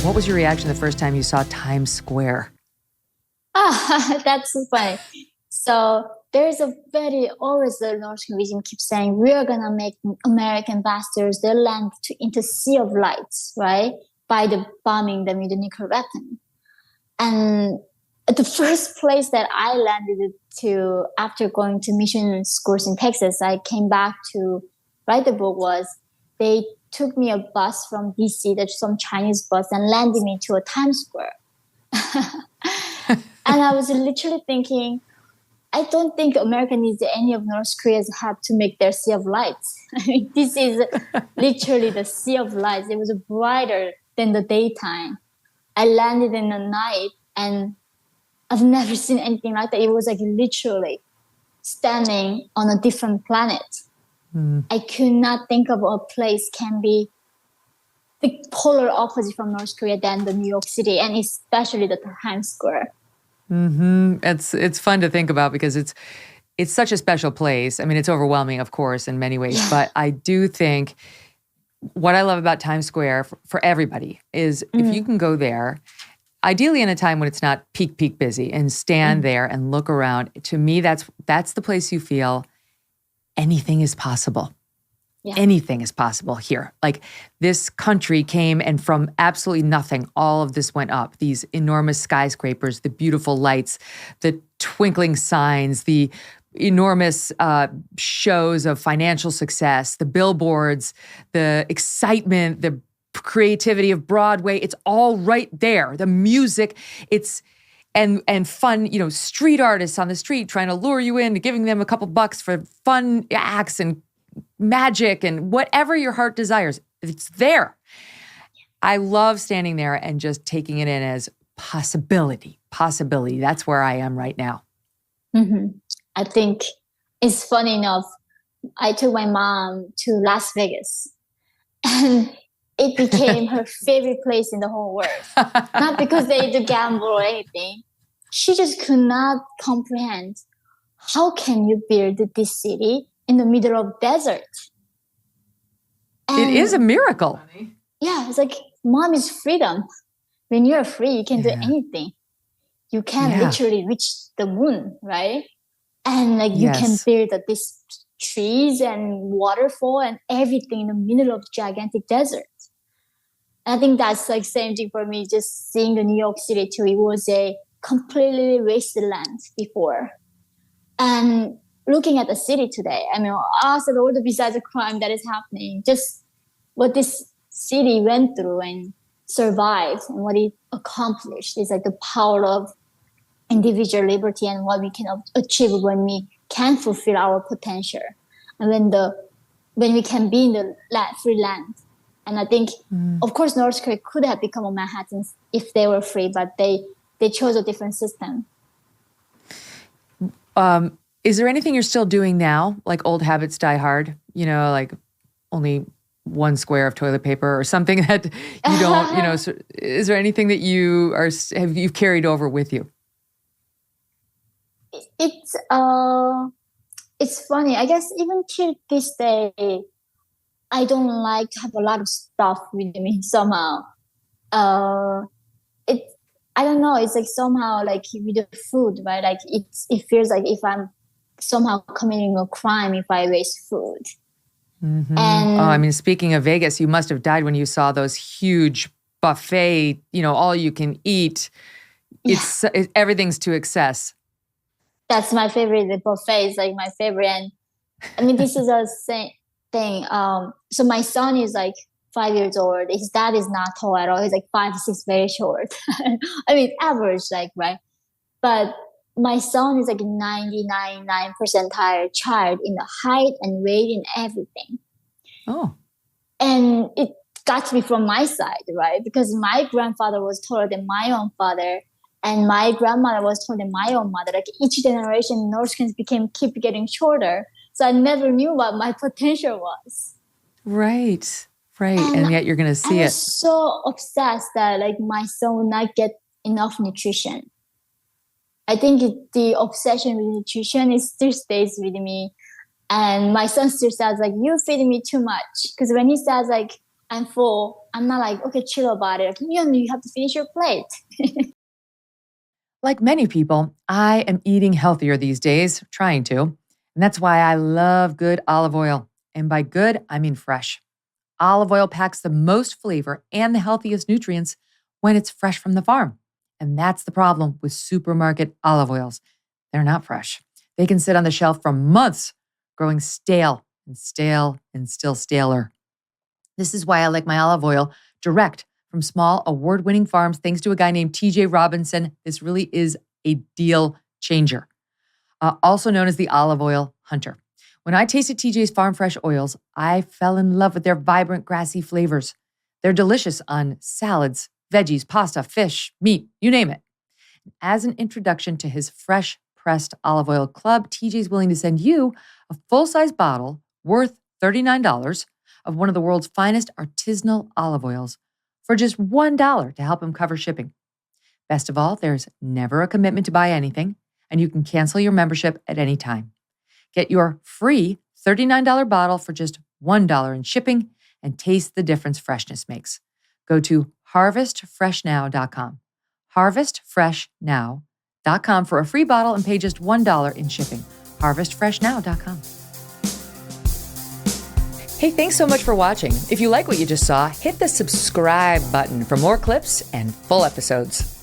What was your reaction the first time you saw Times Square? That's so funny. So there's a very always the North Korean keeps saying we are gonna make American bastards their land into sea of lights, right? By the bombing them with a nuclear weapon. And the first place that I landed to after going to mission schools in Texas, I came back to write the book was they took me a bus from DC, that's some Chinese bus, and landed me to a Times Square. And I was literally thinking, I don't think America needs any of North Korea's help to make their sea of lights. I mean, this is literally the sea of lights. It was brighter than the daytime. I landed in the night and I've never seen anything like that. It was like literally standing on a different planet. I could not think of a place can be the polar opposite from North Korea than the New York City, and especially the Times Square. It's fun to think about because it's such a special place. I mean, it's overwhelming, of course, in many ways, but I do think what I love about Times Square for everybody is if you can go there, ideally in a time when it's not peak busy, and stand there and look around. To me, that's the place you feel anything is possible. Yeah. Anything is possible here. Like this country came and from absolutely nothing, all of this went up. These enormous skyscrapers, the beautiful lights, the twinkling signs, the enormous shows of financial success, the billboards, the excitement, the creativity of Broadway. It's all right there. The music, and fun, street artists on the street trying to lure you in, giving them a couple bucks for fun acts and magic and whatever your heart desires. It's there. I love standing there and just taking it in as possibility. That's where I am right now. I think it's funny enough. I took my mom to Las Vegas and it became her favorite place in the whole world. Not because they do gamble or anything. She just could not comprehend how can you build this city in the middle of desert. And it is a miracle. Yeah, it's like mom is freedom. When you're free, you can do anything. You can literally reach the moon, right? And you can build these trees and waterfall and everything in the middle of gigantic desert. I think that's same thing for me, just seeing the New York City too. It was a completely wasteland before. And looking at the city today, I mean, also all the besides the crime that is happening, just what this city went through and survived and what it accomplished is the power of individual liberty and what we can achieve when we can fulfill our potential and when we can be in the free land. And I think, of course, North Korea could have become a Manhattan if they were free, but they chose a different system. Is there anything you're still doing now? Like old habits die hard, like only one square of toilet paper or something that you don't, so is there anything that you've carried over with you? It's funny. I guess even till this day, I don't like to have a lot of stuff with me somehow. I don't know. It's somehow with the food, right? It feels like if I'm somehow committing a crime if I waste food. And speaking of Vegas, you must have died when you saw those huge buffet, all you can eat. Everything's to excess. That's my favorite. The buffet is my favorite. And this is a same thing. So my son is 5 years old. His dad is not tall at all. He's 5'6", very short. I mean, average, right? But my son is 99 percentile child in the height and weight and everything. Oh. And it got to be from my side, right? Because my grandfather was taller than my own father, and my grandmother was taller than my own mother. Each generation, North Koreans keep getting shorter. So I never knew what my potential was. Right. And yet you're going to see I was so obsessed that my son would not get enough nutrition. I think the obsession with nutrition still stays with me. And my son still says, you feed me too much. Because when he says, I'm full. I'm not like, okay, chill about it. Like, you have to finish your plate. Like many people, I am eating healthier these days, trying to. And that's why I love good olive oil. And by good, I mean fresh. Olive oil packs the most flavor and the healthiest nutrients when it's fresh from the farm. And that's the problem with supermarket olive oils. They're not fresh. They can sit on the shelf for months, growing stale and stale and still staler. This is why I like my olive oil direct from small award-winning farms thanks to a guy named TJ Robinson. This really is a deal changer. Also known as the olive oil hunter. When I tasted TJ's farm fresh oils, I fell in love with their vibrant grassy flavors. They're delicious on salads, veggies, pasta, fish, meat, you name it. As an introduction to his fresh pressed olive oil club, TJ's willing to send you a full-size bottle worth $39 of one of the world's finest artisanal olive oils for just $1 to help him cover shipping. Best of all, there's never a commitment to buy anything, and you can cancel your membership at any time. Get your free $39 bottle for just $1 in shipping and taste the difference freshness makes. Go to harvestfreshnow.com. harvestfreshnow.com for a free bottle and pay just $1 in shipping. harvestfreshnow.com. Hey, thanks so much for watching. If you like what you just saw, hit the subscribe button for more clips and full episodes.